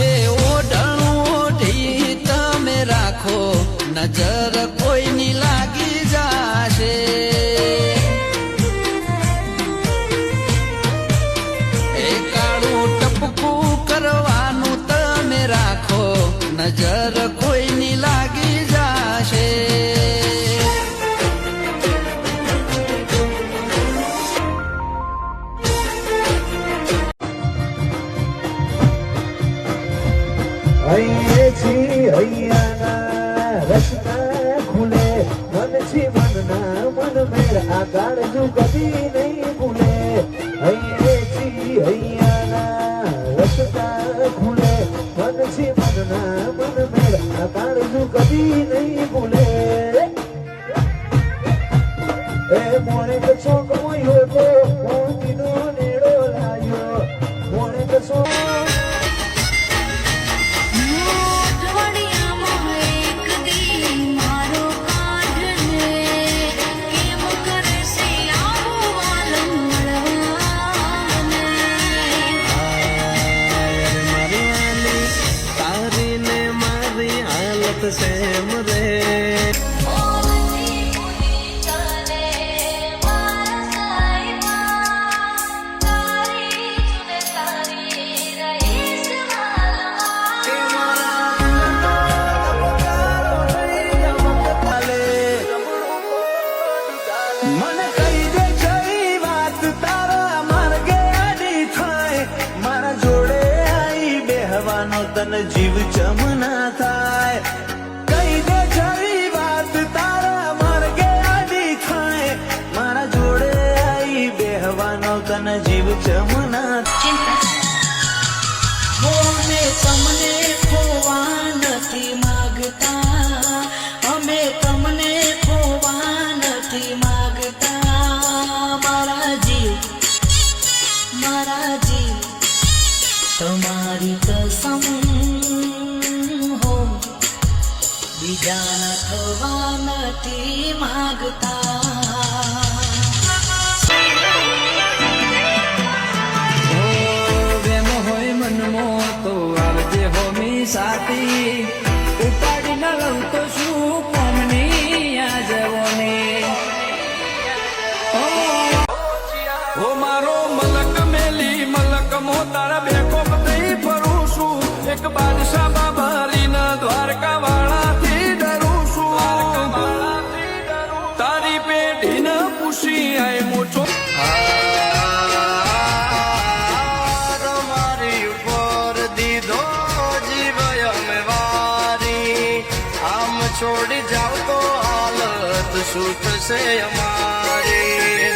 માથે ઓઢણું ઓઢી તમે રાખો, નજર કોઈની લાગી જાશે. એ કાળું ટપકું કરવાનું તમે રાખો, નજર કોઈની લાગી જાશે. હૈયાના રસ્તા ખુલે, મનથી મનના મન મેળ આ કાળજું કદી નહીં ભૂલે. હૈયાના રસ્તા ખુલે, મનથી મનના મન મેળ આ કાળજું કદી નહીં ભૂલે. એ મોણે કશો કમાયો તો મોતીનો નેડો લાગ્યો, મોણે કશો સેમ રે મને કહી દે જઈ વાત તારા માર્ગે આડી થાય, મારા જોડે આવી બેહવાનો તને જીવ ચમના થાય. કહી દે જઈ વાત તારા માર્ગે આડી થાય, મારા જોડે આવી બેહવાનો તને જીવ ચમના થાય. અમે તમને ખોવા નથી માગતા, અમે તમને ખોવા નથી માગતા. મારા જીવ તમારી કસમ હો, બીજાના થવા નથી માગતા. સાથી ઉપાડી ન લઉં તો શું કોમની આ જવોની. ઓ મારો મલક મેલી મલક મો તારા બેકો બધી ફરું છું, એક બાદશાહ બાબારીના દ્વારકા વાળાથી ડરું છું. તારી પેઢીને પૂછી આય મોટો છોડી જાવ તો હાલત શું થશે અમારી.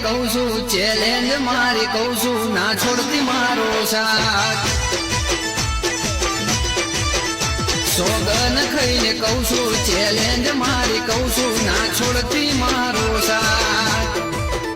કહું છું ચેલેન્જ મારી કહું છું ના છોડતી મારો સાથ. સોગન ખાઈને કહું છું ચેલેન્જ મારી કહું